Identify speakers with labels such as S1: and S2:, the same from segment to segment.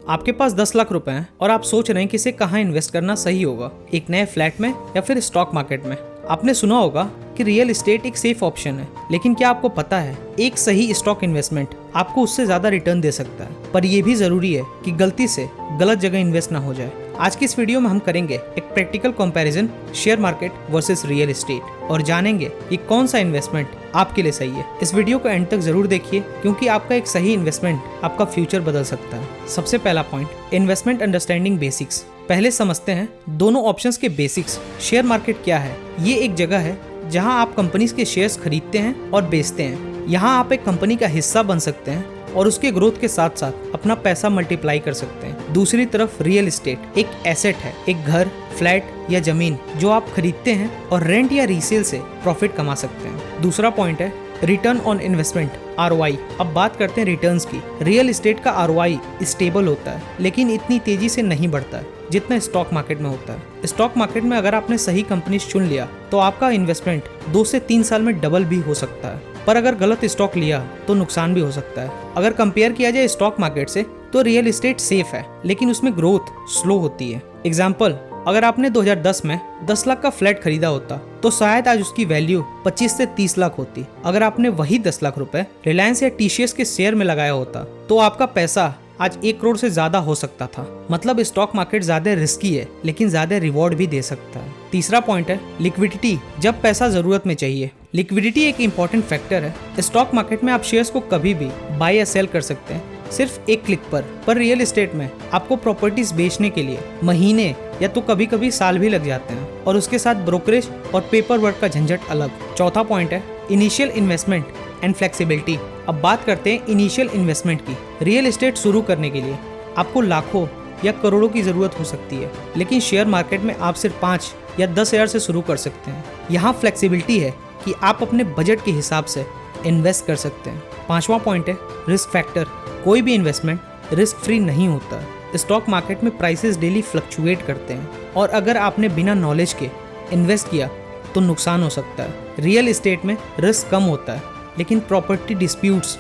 S1: आपके पास 10 लाख रुपए हैं और आप सोच रहे हैं कि इसे कहाँ इन्वेस्ट करना सही होगा, एक नए फ्लैट में या फिर स्टॉक मार्केट में। आपने सुना होगा कि रियल एस्टेट एक सेफ ऑप्शन है, लेकिन क्या आपको पता है एक सही स्टॉक इन्वेस्टमेंट आपको उससे ज्यादा रिटर्न दे सकता है। पर यह भी जरूरी है कि गलती से गलत जगह इन्वेस्ट ना हो जाए। आज की इस वीडियो में हम करेंगे एक practical comparison share market versus real estate और जानेंगे कि कौन सा इन्वेस्टमेंट आपके लिए सही है। इस वीडियो को एंड तक जरूर देखिए, क्योंकि आपका एक सही इन्वेस्टमेंट आपका फ्यूचर बदल सकता है। सबसे पहला पॉइंट, इन्वेस्टमेंट अंडरस्टैंडिंग बेसिक्स। पहले समझते हैं दोनों ऑप्शंस के बेसिक्स। शेयर मार्केट क्या है? ये एक जगह है जहां आप कंपनीज के शेयर्स खरीदते हैं और बेचते हैं। यहाँ आप एक कंपनी का हिस्सा बन सकते हैं और उसके ग्रोथ के साथ साथ अपना पैसा मल्टीप्लाई कर सकते हैं। दूसरी तरफ रियल एस्टेट एक एसेट है, एक घर, फ्लैट या जमीन जो आप खरीदते हैं और रेंट या रीसेल से प्रॉफिट कमा सकते हैं। दूसरा पॉइंट है रिटर्न ऑन इन्वेस्टमेंट, ROI। अब बात करते हैं रिटर्न्स की। रियल एस्टेट का ROI स्टेबल होता है, लेकिन इतनी तेजी से नहीं बढ़ता है जितना स्टॉक मार्केट में होता है। स्टॉक मार्केट में अगर आपने सही कंपनी चुन लिया तो आपका इन्वेस्टमेंट 2 से 3 साल में डबल भी हो सकता है, पर अगर गलत स्टॉक लिया तो नुकसान भी हो सकता है। अगर कंपेयर किया जाए स्टॉक मार्केट से तो रियल एस्टेट सेफ है, लेकिन उसमें ग्रोथ स्लो होती है। एग्जाम्पल, अगर आपने 2010 में 10 लाख का फ्लैट खरीदा होता तो शायद आज उसकी वैल्यू 25 से 30 लाख होती। अगर आपने वही 10 लाख रुपए रिलायंस या TCS के शेयर में लगाया होता तो आपका पैसा आज 1 करोड़ से ज्यादा हो सकता था। मतलब स्टॉक मार्केट ज्यादा रिस्की है, लेकिन ज्यादा रिवॉर्ड भी दे सकता है। तीसरा पॉइंट है लिक्विडिटी, जब पैसा जरूरत में चाहिए। लिक्विडिटी एक इंपॉर्टेंट फैक्टर है। स्टॉक मार्केट में आप शेयर्स को कभी भी बाय या सेल कर सकते हैं, सिर्फ एक क्लिक पर रियल एस्टेट में आपको प्रॉपर्टीज बेचने के लिए महीने या तो कभी कभी साल भी लग जाते हैं, और उसके साथ ब्रोकरेज और पेपर वर्क का झंझट अलग। चौथा पॉइंट है इनिशियल इन्वेस्टमेंट एंड फ्लेक्सिबिलिटी। अब बात करते हैं इनिशियल इन्वेस्टमेंट की। रियल एस्टेट शुरू करने के लिए आपको लाखों या करोड़ों की जरूरत हो सकती है, लेकिन शेयर मार्केट में आप सिर्फ 5 या 10 हज़ार से शुरू कर सकते हैं। यहाँ फ्लेक्सिबिलिटी है कि आप अपने बजट के हिसाब से इन्वेस्ट कर सकते हैं। पांचवा पॉइंट है रिस्क फैक्टर। कोई भी इन्वेस्टमेंट रिस्क फ्री नहीं होता। स्टॉक मार्केट में प्राइसेस डेली फ्लक्चुएट करते हैं, और अगर आपने बिना नॉलेज के इन्वेस्ट किया तो नुकसान हो सकता है। रियल एस्टेट में रिस्क कम होता है, लेकिन प्रॉपर्टी डिस्प्यूट्स,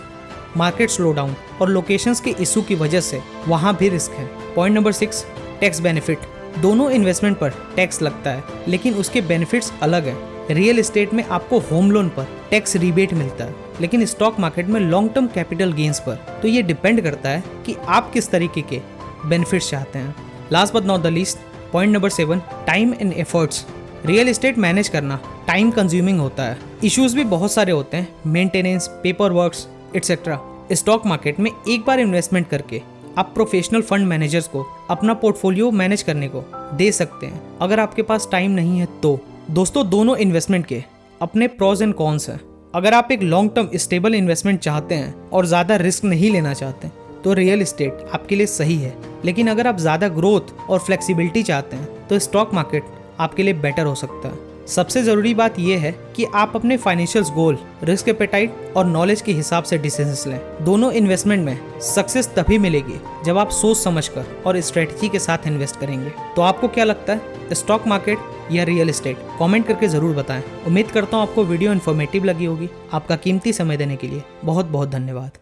S1: मार्केट स्लोडाउन और लोकेशंस के इशू की वजह से वहाँ भी रिस्क है। Point number 6, tax benefit. दोनों इन्वेस्टमेंट पर टैक्स लगता है, लेकिन उसके बेनिफिट्स अलग है। रियल एस्टेट में आपको होम लोन पर टैक्स रिबेट मिलता है, लेकिन स्टॉक मार्केट में लॉन्ग टर्म कैपिटल गेन्स पर। तो ये डिपेंड करता है कि आप किस तरीके के बेनिफिट्स चाहते हैं। Last but not the least, point number 7, time and efforts. Real estate manage करना टाइम कंज्यूमिंग होता है। इश्यूज भी बहुत सारे होते हैं, maintenance, paper works etcetera. Stock market में एक बार इन्वेस्टमेंट करके आप प्रोफेशनल फंड मैनेजर्स को अपना पोर्टफोलियो मैनेज करने को दे सकते हैं, अगर आपके पास टाइम नहीं है तो। दोस्तों, दोनों इन्वेस्टमेंट के अपने प्रोज एंड कॉन्स हैं। अगर आप एक लॉन्ग टर्म स्टेबल इन्वेस्टमेंट चाहते हैं और ज़्यादा रिस्क नहीं लेना चाहते तो रियल एस्टेट आपके लिए सही है, लेकिन अगर आप ज़्यादा ग्रोथ और फ्लेक्सिबिलिटी चाहते हैं तो स्टॉक मार्केट आपके लिए बेटर हो सकता है। सबसे ज़रूरी बात यह है कि आप अपने फाइनेंशियल गोल, रिस्क एपेटाइट और नॉलेज के हिसाब से डिसीजंस लें। दोनों इन्वेस्टमेंट में सक्सेस तभी मिलेगी जब आप सोच समझकर और स्ट्रेटजी के साथ इन्वेस्ट करेंगे। तो आपको क्या लगता है, स्टॉक मार्केट या रियल एस्टेट? कमेंट करके ज़रूर बताएं। उम्मीद करता हूँ आपको वीडियो इन्फॉर्मेटिव लगी होगी। आपका कीमती समय देने के लिए बहुत बहुत धन्यवाद।